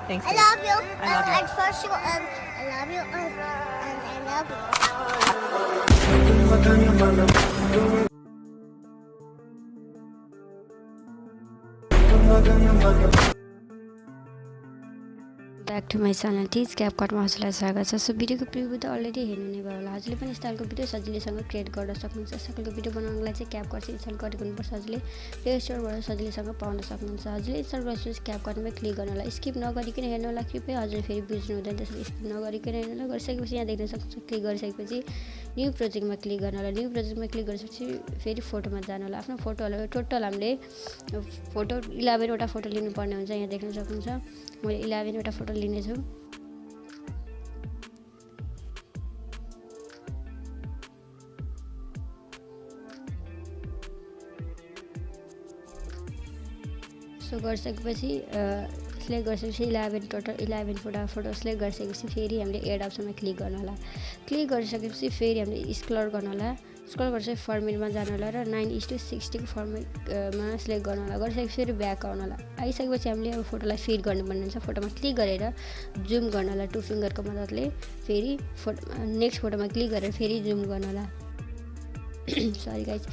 Thanks. I love you. I love you. At first, I love you, and I love you. Back to my channel टिज क्यापकटमा हजुरलाई स्वागत छ। So भिडियोको preview त already हेर्नु नै भयो होला। हजुरले पनि यस्तो खालको भिडियो सजिलैसँग क्रिएट गर्न सक्नुहुन्छ। यस्तो खालको भिडियो बनाउनको लागि चाहिँ क्यापकट चाहिँ इन्स्टल गरेको हुनुपर्छ। हजुरले प्ले स्टोरबाट सजिलैसँग पाउन सक्नुहुन्छ। हजुरले इन्स्टल गरेपछि क्यापकटमा क्लिक गर्नु होला। स्किप नगरिकन हेर्नु होला। कृपया हजुरले फेरि बुझ्नु हुँदैन, त्यसरी स्किप नगरिकन हेर्नु होला। गरिसकेपछि यहाँ देख्न सक्नुहुन्छ, क्लिक गरिसकेपछि न्यू प्रोजेक्टमा क्लिक गर्नु होला। न्यू प्रोजेक्टमा क्लिक गरिसकेपछि फेरि फोटोमा जानु होला। आफ्नो फोटोहरू टोटल हामीले फोटो 11 वटा फोटो लिनुपर्ने हुन्छ। यहाँ देख्न सक्नुहुन्छ मैले 11 वटा फोटो लिनेछु। सो गरिसकेपछि सिलेक्ट गरिसकेपछि 11 टोटल 11 फोटो सिलेक्ट गरिसकेपछि फेरि हामीले एड अप्सनमा क्लिक गर्नु होला। क्लिक गरिसकेपछि फेरि हामीले स्क्रल गर्नु होला। स्क्रल गरेपछि फर्मेटमा जानु होला र 9:60 को फर्मेटमा सिलेक्ट गर्नु होला। गरिसकेपछि फेरि ब्याक आउनु होला। आइसकेपछि हामीले अब फोटोलाई फिट गर्नुपर्ने हुन्छ। फोटोमा क्लिक गरेर जुम गर्नु होला। 2 फिङ्गरको मद्दतले फेरि नेक्स्ट फोटोमा क्लिक गरेर फेरि जुम गर्नु होला। सरी गाइज,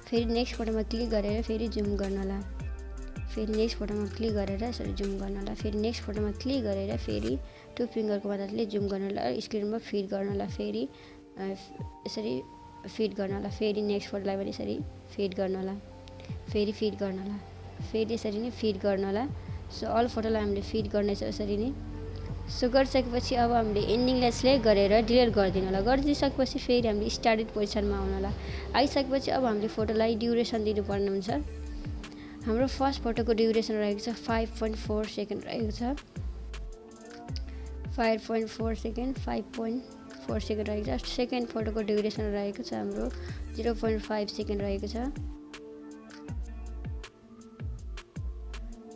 फेरि नेक्स्ट फोटोमा क्लिक गरेर फेरि जुम गर्नु होला। फेरि नेक्स्ट फोटोमा क्लिक गरेर यसरी जुम गर्नु होला। फेरि नेक्स्ट फोटोमा क्लिक गरेर फेरि 2 फिङ्गरको मद्दतले जुम गर्नु होला। स्क्रिनमा फिट गर्नु होला। फेरि यसरी फिट गर्नु होला। फेरि नेक्स्ट फोटोलाई पनि यसरी फिट गर्नु होला। फेरि फिट गर्नु होला। फेरि यसरी नै फिट गर्नु होला। सो अल फोटोलाई हामीले फिट गर्नेछ यसरी नै। सो गरिसकेपछि अब हामीले एन्डिङलाई सिलेक्ट गरेर डिलिट गरिदिनु होला। गरिदिइसकेपछि फेरि हामीले स्टार्टेड पोजिसनमा आउनु होला। आइसकेपछि अब हामीले फोटोलाई ड्युरेसन दिनुपर्ने हुन्छ। हाम्रो फर्स्ट फोटोको ड्युरेसन रहेको छ 5.4 सेकेन्ड रहेको छ। 5.4 सेकेन्ड 5.4 सेकेन्ड रहेको छ। सेकेन्ड फोटोको ड्युरेसन रहेको छ हाम्रो 0.5 सेकेन्ड रहेको छ।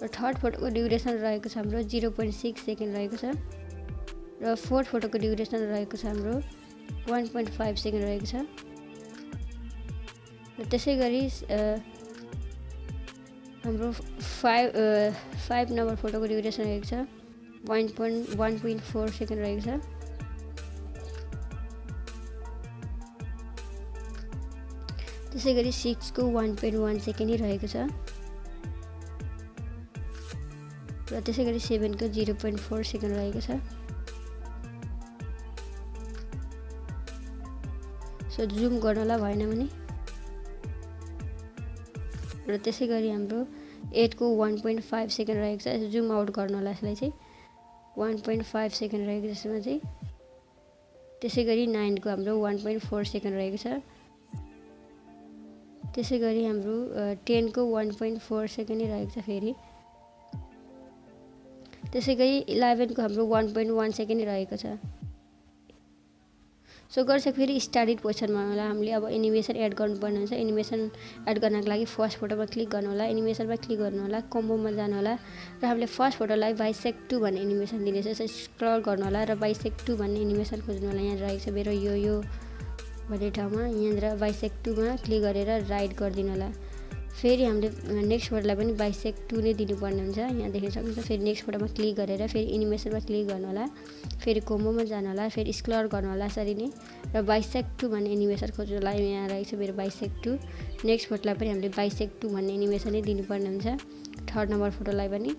र थर्ड फोटोको ड्युरेसन रहेको छ हाम्रो 0.6 सेकेन्ड रहेको छ। र फोर्थ फोटोको ड्युरेसन रहेको छ हाम्रो 1.5 सेकेन्ड रहेको छ। र त्यसै गरी हाम्रो 5 नम्बर फोटोको ड्युरेसन रहेको छ 1.4 सेकेन्ड रहेको छ। त्यसै गरी 6 को 1.1 सेकेन्ड रहेको छ। र त्यसै गरी 7 को 0.4 सेकेन्ड रहेको छ। सो जुम गर्नलाई भएन भने। र त्यसै गरी हाम्रो 8 को 1.5 सेकेन्ड रहेको छ। जुम आउट गर्नलाई यसलाई चाहिँ 1.5 सेकेन्ड रहेको छ यसमा चाहिँ। त्यसै गरी 9 को हाम्रो 1.4 सेकेन्ड रहेको छ। त्यसै गरी हाम्रो 10 को 1.4 सेकेन्ड रहेको छ फेरि। त्यसै गरी 11 को हाम्रो 1.1 सेकेन्ड रहेको छ। सो गरिसके फेरि स्टार्टेड पोजिसनमा होला। हामीले अब एनिमेसन एड गर्नुपर्ने हुन्छ। एनिमेसन एड गर्नको लागि फर्स्ट फोटोमा क्लिक गर्नु होला। एनिमेसनमा क्लिक गर्नु होला। कम्बोमा जानु होला र हामीले फर्स्ट फोटोलाई बाइसेक्ट 2 भन्ने एनिमेसन दिनेछ। यसरी स्क्रल गर्नु होला र बाइसेक्ट 2 भन्ने एनिमेसन खोज्नु होला। यहाँ रहेको छ मेरो यो भन्ने ठाउँमा। यहाँनिर बाइसेक्ट 2 मा क्लिक गरेर राइट गरिदिनु होला। फेरि हामीले नेक्स्ट फोटोलाई पनि बाइसेक्ट 2 नै दिनुपर्ने हुन्छ। यहाँ देख्न सक्नुहुन्छ। फेरि नेक्स्ट फोटोमा क्लिक गरेर फेरि एनिमेसनमा क्लिक गर्नु होला। फेरि कोम्बोमा जानु होला। फेरि स्क्रल गर्नु होला यसरी नै र बाइसेक्ट 2 भन्ने एनिमेसन खोज्नु होला। यहाँ रहेको छ मेरो बाइसेक्ट 2। नेक्स्ट फोटोलाई पनि हामीले बाइसेक्ट 2 भन्ने एनिमेसन नै दिनुपर्ने हुन्छ। थर्ड नम्बर फोटोलाई पनि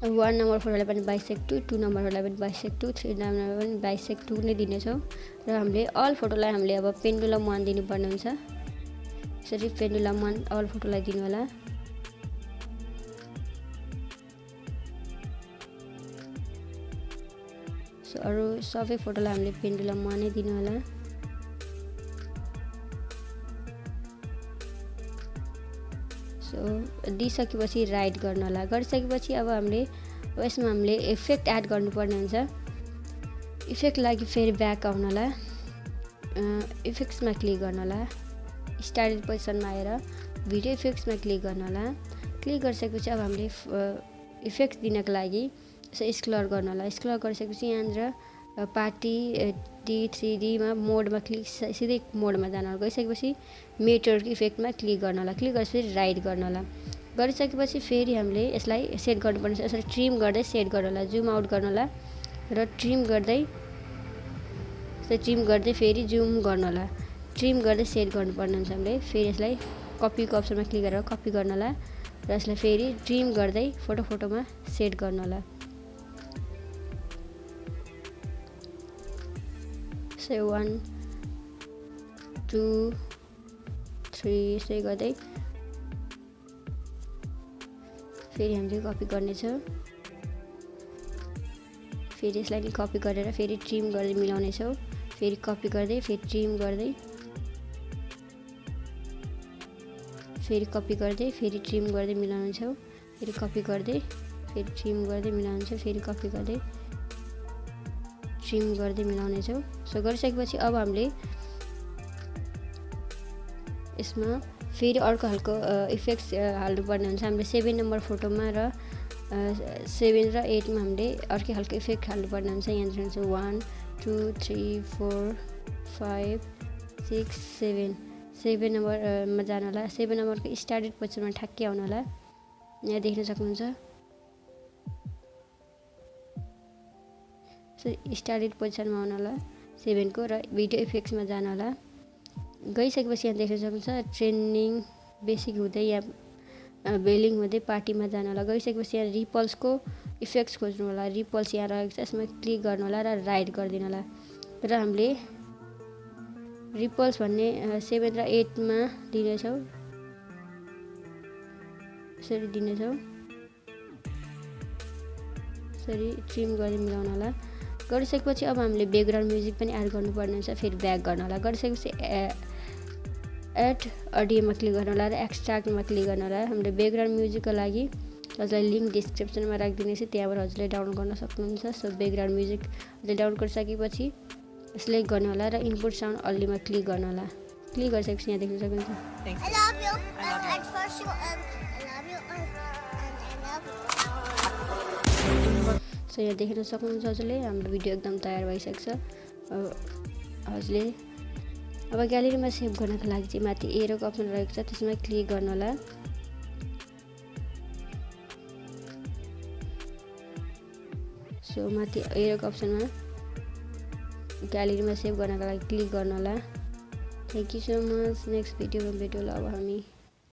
1 नम्बर फोटोलाई पनि बाइसेक्ट 2, 2 नम्बर फोटोलाई पनि बाइसेक्ट 2, 3 नम्बरमा पनि बाइसेक्ट 2 नै दिनेछौँ। र हामीले अल फोटोलाई हामीले अब पेन्डुलम 1 दिनुपर्ने हुन्छ। यसरी पेन्डुलम 1 अल फोटोलाई दिनु होला। सो अरू सबै फोटोलाई हामीले पेन्डुलम 1 नै दिनु होला। सो दिइसकेपछि राइट गर्नु होला। गरिसकेपछि अब यसमा हामीले इफेक्ट एड गर्नुपर्ने हुन्छ। इफेक्ट लागि फेरि ब्याक आउनु होला। इफेक्ट्समा क्लिक गर्नु होला। स्टार्टेड पोजिसनमा आएर भिडियो इफेक्ट्समा क्लिक गर्नु होला। क्लिक गरिसकेपछि अब हामीले इफेक्ट्स दिनको लागि स्क्रल गर्नु होला। स्क्रल गरिसकेपछि यहाँनिर पार्टी D3D मा मोडमा क्लिक सिधै मोडमा जानु होला। गइसकेपछि मेटर इफेक्टमा क्लिक गर्नु होला। क्लिक गरेपछि राइट गर्नु होला। गरिसकेपछि फेरि हामीले यसलाई सेट गर्नुपर्ने छ। यसरी ट्रिम गर्दै सेट गर्नु होला, जुम आउट गर्नु होला र ट्रिम गर्दै फेरि जुम गर्नु होला, ट्रिम गर्दै सेट गर्नुपर्ने हुन्छ। हामीले फेरि यसलाई कपीको अप्सनमा क्लिक गरेर कपी गर्नु होला र यसलाई फेरि ट्रिम गर्दै फोटोमा सेट गर्नु होला। सो 1 2 3 यसै गर्दै फेरि हामीले कपी गर्नेछ। फेरि यसलाई नि कपी गरेर फेरि ट्रिम गर्दै मिलाउनेछौँ। फेरि कपी गर्दै फेरि ट्रिम गर्दै फेरि कपी गर्दै फेरि ट्रिम गर्दै मिलाउनेछौँ। फेरि कपी गर्दै फेरि ट्रिम गर्दै मिलाउनेछौँ। फेरि कपी गर्दै ट्रिम गर्दै मिलाउनेछौँ। सो गरिसकेपछि अब हामीले यसमा फेरि अर्को खालको इफेक्ट्स हाल्नुपर्ने हुन्छ। हामीले 7 नम्बर फोटोमा र 7 र 8 मा हामीले अर्कै खालको इफेक्ट हाल्नुपर्ने हुन्छ। यहाँ देख्नुहुन्छ 1 2 3 4 5 6 7 7 नम्बरमा जानु होला। 7 नम्बरको स्टार्टेड पोजिसनमा ठ्याक्कै आउनु होला। यहाँ देख्न सक्नुहुन्छ। सो स्टार्टेड पोजिसनमा आउनु होला 7 को र भिडियो इफेक्ट्समा जानु होला। गइसकेपछि यहाँ देख्न सक्नुहुन्छ ट्रेनिङ बेसिक हुँदै यहाँ बेलिङ हुँदै पार्टीमा जानु होला। गइसकेपछि यहाँ रिपल्सको इफेक्ट्स खोज्नु होला। रिपल्स यहाँ रहेको छ, यसमा क्लिक गर्नु होला र राइट गरिदिनु होला र हामीले रिपल्स भन्ने 7 र 8 मा दिनेछौँ। यसरी दिनेछौँ। यसरी ट्रिम गर्दै मिलाउनु होला। गरिसकेपछि अब हामीले ब्याकग्राउन्ड म्युजिक पनि एड गर्नुपर्ने हुन्छ। फेरि ब्याक गर्नु होला। गरिसकेपछि एड अडियोमा क्लिक गर्नु होला र एक्सट्र्याक्टमा क्लिक गर्नु होला। हामीले ब्याकग्राउन्ड म्युजिकको लागि हजुरलाई लिङ्क डिस्क्रिप्सनमा राखिदिनेछु, त्यहाँबाट हजुरले डाउनलोड गर्न सक्नुहुन्छ। सो ब्याकग्राउन्ड म्युजिक हजुरले डाउनलोड गरिसकेपछि सिलेक्ट गर्नु होला र इनपुट साउन्ड अल्लीमा क्लिक गर्नु होला। क्लिक गरिसकेपछि यहाँ देख्न सक्नुहुन्छ। I love you. And first you I love you. So यहाँ देख्न सक्नुहुन्छ हजुरले हाम्रो भिडियो एकदम तयार भइसकेको छ। हजुरले अब ग्यालेरीमा सेभ गर्नको लागि चाहिँ माथि एरोको अप्सन रहेको छ, त्यसमा क्लिक गर्नु होला। सो माथि एरोको अप्सनमा ग्यालेरीमा सेभ गर्नको लागि क्लिक गर्नु होला। Thank you so much. Next भिडियोमा भेटौँला अब हामी।